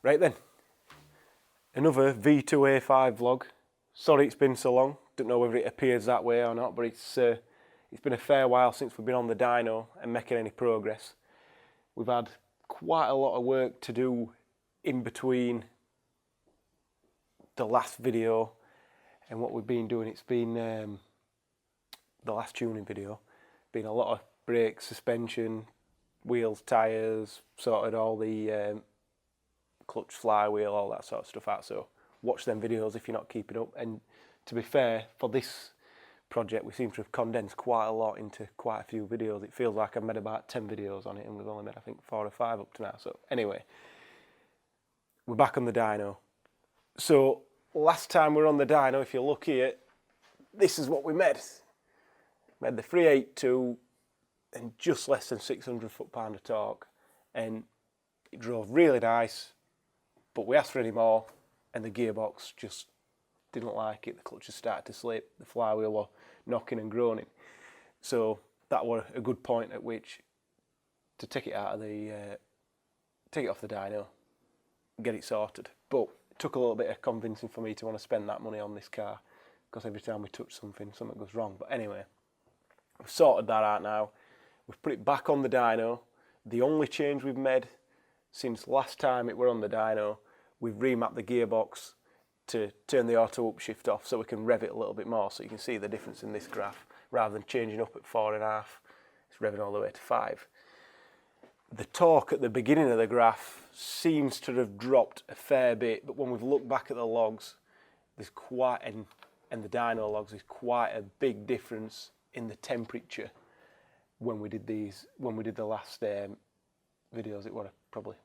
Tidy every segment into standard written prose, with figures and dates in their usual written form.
Right then, another V2 A5 vlog. Sorry it's been so long, don't know whether it appears that way or not, but it's been a fair while since we've been on the dyno and making any progress. We've had quite a lot of work to do in between the last video and what we've been doing. It's been the last tuning video, been a lot of brakes, suspension, wheels, tyres, sorted all the clutch, flywheel, all that sort of stuff out. So watch them videos if you're not keeping up. And to be fair, for this project we seem to have condensed quite a lot into quite a few videos. It feels like I've made about 10 videos on it and we've only made I think 4 or 5 up to now. So anyway, we're back on the dyno. So last time we were on the dyno, if you look here, this is what we made. Made the 382 and just less than 600 foot-pound of torque, and it drove really nice, but we asked for any more and the gearbox just didn't like it. The clutches started to slip, the flywheel were knocking and groaning. So that was a good point at which to take it out of the take it off the dyno, get it sorted. But it took a little bit of convincing for me to want to spend that money on this car, because every time we touch something goes wrong. But anyway, we've sorted that out now. We've put it back on the dyno. The only change we've made since last time it were on the dyno, we've remapped the gearbox to turn the auto upshift off so we can rev it a little bit more, so you can see the difference in this graph. Rather than changing up at 4.5, it's revving all the way to 5. The torque at the beginning of the graph seems to have dropped a fair bit, but when we've looked back at the logs, there's quite, and the dyno logs, there's quite a big difference in the temperature when we did the last videos. It were probably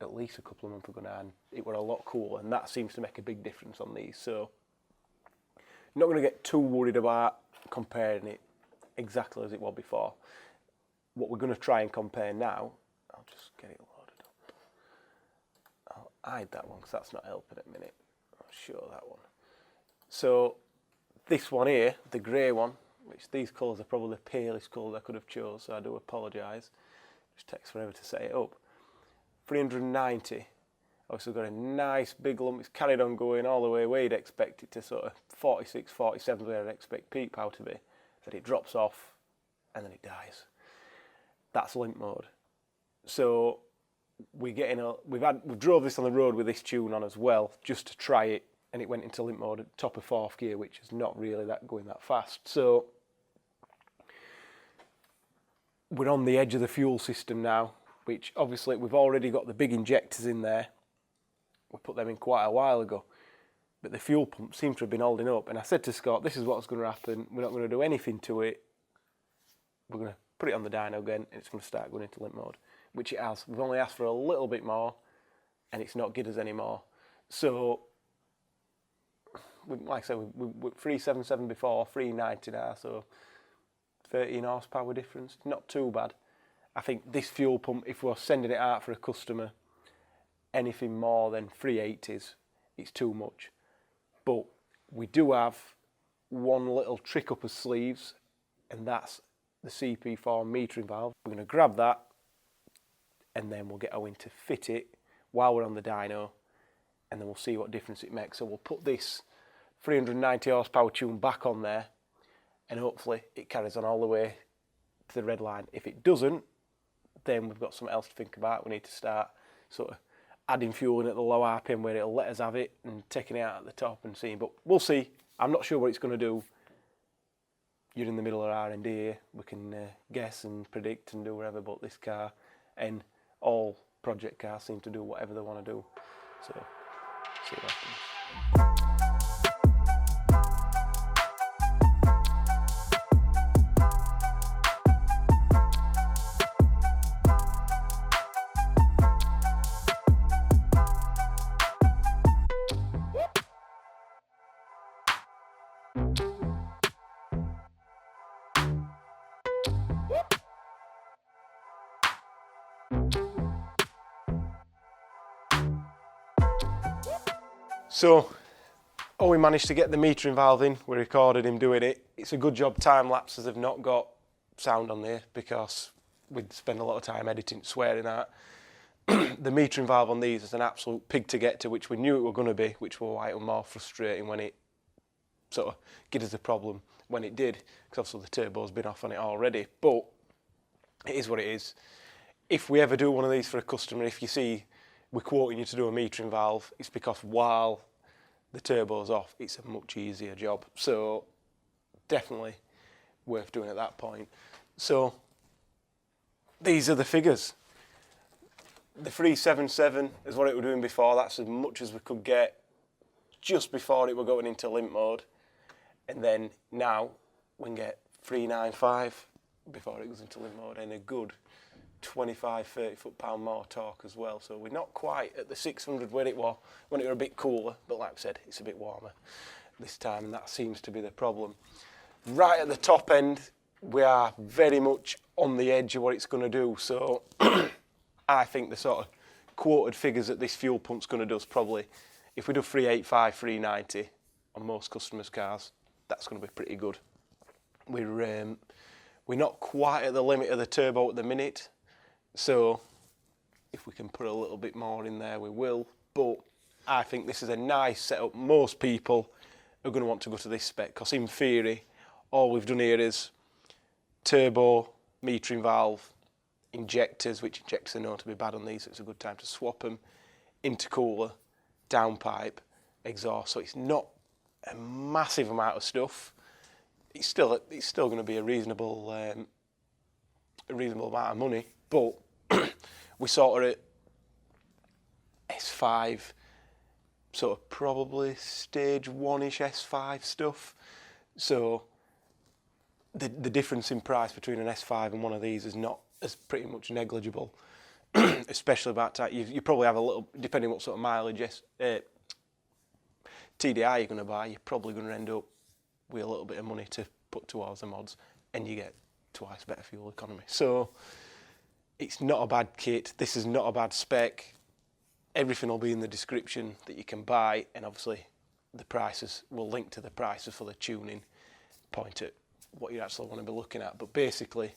at least a couple of months ago now, and it were a lot cooler, and that seems to make a big difference on these. So I'm not going to get too worried about comparing it exactly as it was before. What we're going to try and compare now, I'll just get it loaded up. I'll hide that one because that's not helping at the minute. I'll show that one. So this one here, the grey one, which these colours are probably the palest colours I could have chose, so I do apologise. Just takes forever to set it up. 390. Obviously got a nice big lump. It's carried on going all the way where you'd expect it to, sort of 46, 47 where I'd expect peak power to be. Then it drops off and then it dies. That's limp mode. So we've drove this on the road with this tune on as well, just to try it, and it went into limp mode at top of 4th gear, which is not really going that fast. So we're on the edge of the fuel system now, which obviously we've already got the big injectors in there. We put them in quite a while ago, but the fuel pump seemed to have been holding up. And I said to Scott, this is what's going to happen. We're not going to do anything to it. We're going to put it on the dyno again, and it's going to start going into limp mode, which it has. We've only asked for a little bit more, and it's not giving us any more. So, like I said, we're 377 before, 390 now, so 13 horsepower difference. Not too bad. I think this fuel pump, if we're sending it out for a customer, anything more than 380s, it's too much. But we do have one little trick up our sleeves, and that's the CP4 Metering Valve. We're going to grab that, and then we'll get Owen to fit it while we're on the dyno, and then we'll see what difference it makes. So we'll put this 390 horsepower tune back on there, and hopefully it carries on all the way to the red line. If it doesn't, then we've got something else to think about. We need to start sort of adding fuel in at the low RPM where it'll let us have it, and taking it out at the top and seeing. But we'll see. I'm not sure what it's going to do. You're in the middle of R&D here. We can guess and predict and do whatever, but this car and all project cars seem to do whatever they want to do. So, see what happens. So, we managed to get the metering valve in. We recorded him doing it. It's a good job time lapses have not got sound on there, because we'd spend a lot of time editing, swearing out. the metering valve on these is an absolute pig to get to, which we knew it were going to be, which were why it was more frustrating when it sort of gave us a problem when it did, because obviously the turbo's been off on it already. But it is what it is. If we ever do one of these for a customer, if you see we're quoting you to do a metering valve, it's because while the turbo's off, it's a much easier job. So definitely worth doing at that point. So these are the figures. The 377 is what it was doing before. That's as much as we could get just before it were going into limp mode. And then now we can get 395 before it goes into limp mode, and a good 25-30 foot-pound more torque as well. So we're not quite at the 600 when it was when it were a bit cooler, but like I said, it's a bit warmer this time, and that seems to be the problem. Right at the top end, we are very much on the edge of what it's going to do. So I think the sort of quoted figures that this fuel pump's going to do is probably, if we do 385, 390 on most customers' cars, that's going to be pretty good. We're not quite at the limit of the turbo at the minute, so if we can put a little bit more in there, we will. But I think this is a nice setup. Most people are going to want to go to this spec, because in theory, all we've done here is turbo, metering valve, injectors, which injectors are known to be bad on these, so it's a good time to swap them, intercooler, downpipe, exhaust. So it's not a massive amount of stuff. It's still going to be a reasonable amount of money, but we sort of at S5, sort of probably stage 1-ish S5 stuff. So the difference in price between an S5 and one of these is not as pretty much negligible, especially about that. You probably have a little, depending what sort of mileage TDI you're going to buy, you're probably going to end up with a little bit of money to put towards the mods, and you get twice better fuel economy. So it's not a bad kit. This is not a bad spec. Everything will be in the description that you can buy, and obviously the prices will link to the prices for the tuning, point at what you actually want to be looking at. But basically,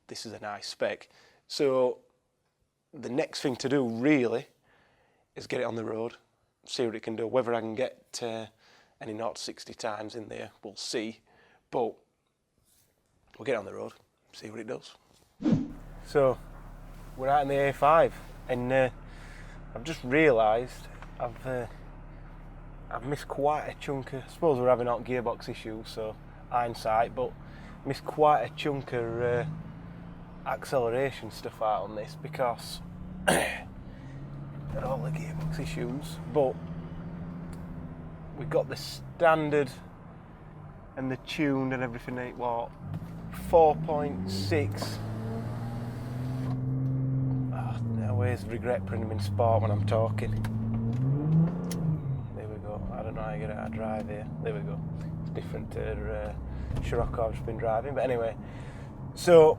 this is a nice spec. So the next thing to do really is get it on the road, see what it can do. Whether I can get any 0 to 60 times in there, we'll see. But we'll get it on the road, see what it does. So we're out in the A5, and I've just realised I've missed quite a chunk of, I suppose we're having out gearbox issues, so hindsight, but missed quite a chunk of acceleration stuff out on this, because all the gearbox issues. But we got the standard and the tuned and everything, 8-watt, 4.6. I always regret putting them in sport when I'm talking. There we go. I don't know how you get it out of drive here. There we go. It's different to Scirocco I've just been driving. But anyway, so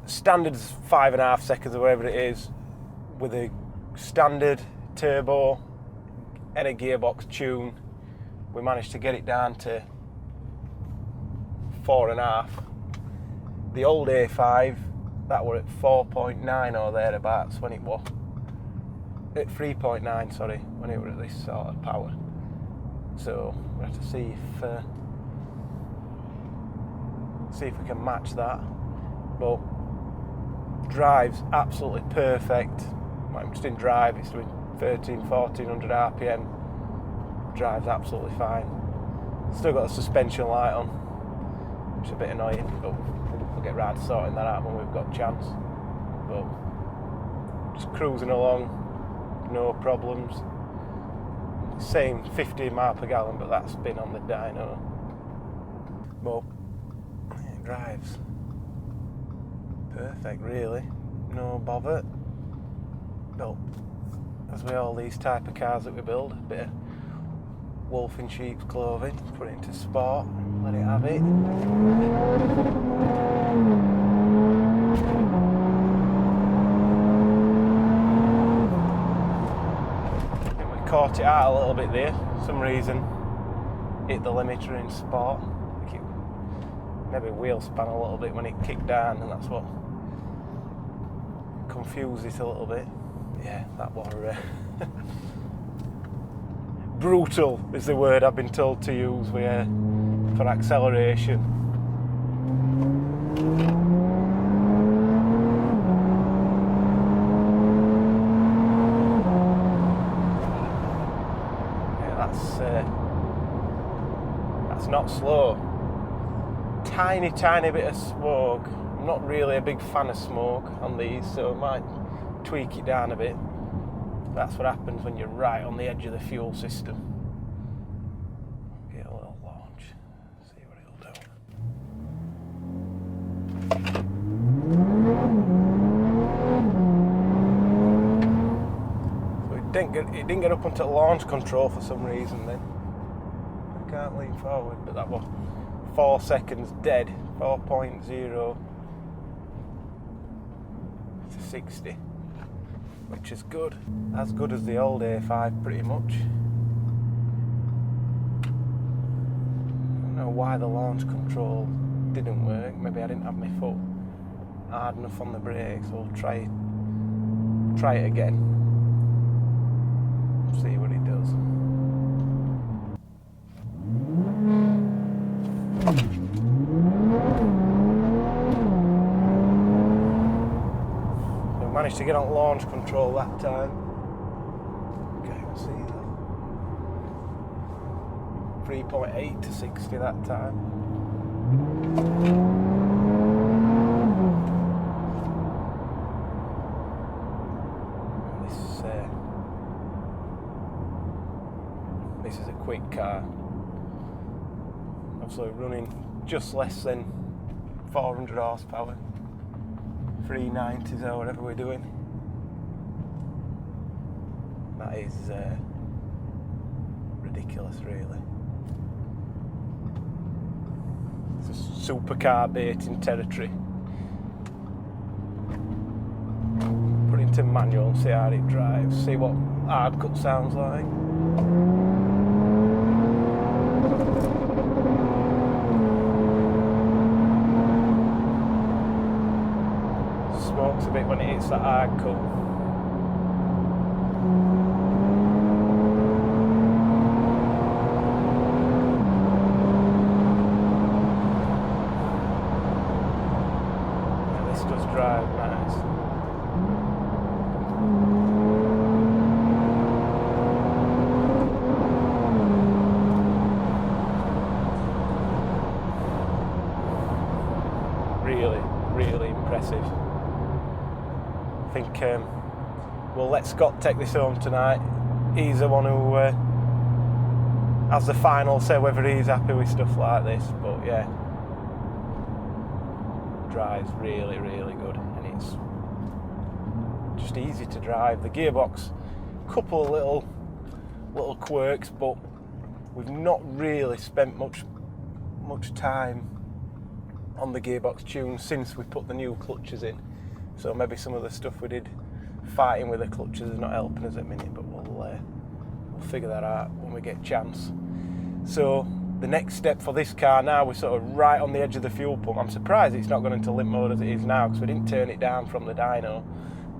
standard's 5.5 seconds or whatever it is, with a standard turbo and a gearbox tune. We managed to get it down to 4.5. The old A5, that were at 4.9 or thereabouts when it was at 3.9, sorry, when it was at this sort of power. So we'll have to see if we can match that. But drive's absolutely perfect. I'm just in drive, it's doing 1400 RPM. Drive's absolutely fine. Still got a suspension light on, which is a bit annoying, but we'll get round to sorting that out when we've got a chance. But just cruising along, no problems. Same 15 mile per gallon, but that's been on the dyno. But it drives perfect, really. No bother. But as with all these type of cars that we build, a bit of wolf in sheep's clothing, put it into sport, let it have it. I think we caught it out a little bit there. For some reason, hit the limiter in sport. I think it maybe wheel span a little bit when it kicked down, and that's what confused it a little bit. yeah, that was brutal is the word I've been told to use for acceleration. That's not slow. Tiny bit of smoke. I'm not really a big fan of smoke on these, so I might tweak it down a bit. That's what happens when you're right on the edge of the fuel system. Get a little launch, see what it'll do. So it didn't get up onto launch control for some reason then. I can't lean forward, but that was 4 seconds dead, 4.0 to 60, which is good. As good as the old A5 pretty much. I don't know why the launch control didn't work. Maybe I didn't have my foot hard enough on the brakes. We'll try it again. See what it does. Managed to get on launch control that time. Okay, we'll see that. 3.8 to 60 that time. This is a quick car. Also running just less than 400 horsepower. 390s or whatever we're doing. That is ridiculous, really. It's a supercar baiting territory. Put it into manual and see how it drives. See what hard cut sounds like. Smokes a bit when it hits that hard cut. Yeah, this does drive nice. Really impressive. I think we'll let Scott take this home tonight. He's the one who has the final say whether he's happy with stuff like this. But yeah, drives really good, and it's just easy to drive. The gearbox, couple of little quirks, but we've not really spent much time on the gearbox tune since we put the new clutches in. So maybe some of the stuff we did fighting with the clutches is not helping us at the minute, but we'll figure that out when we get a chance. So the next step for this car now, we're sort of right on the edge of the fuel pump. I'm surprised it's not gone into limp mode as it is now, because we didn't turn it down from the dyno.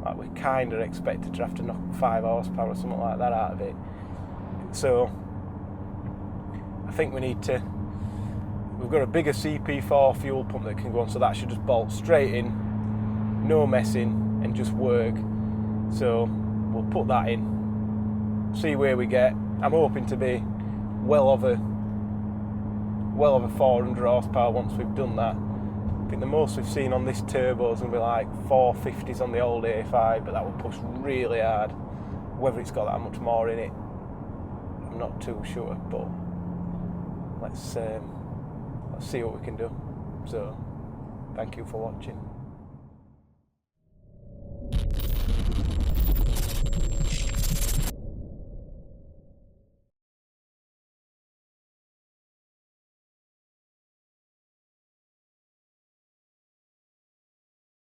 Like, we kind of expected to have to knock 5 horsepower or something like that out of it. So I think we need to. We've got a bigger CP4 fuel pump that can go on, so that should just bolt straight in, no messing, and just work. So we'll put that in, see where we get. I'm hoping to be well over 400 horsepower once we've done that. I think the most we've seen on this turbo is going to be like 450s on the old A5, but that will push really hard. Whether it's got that much more in it, I'm not too sure, but let's see what we can do. So, thank you for watching.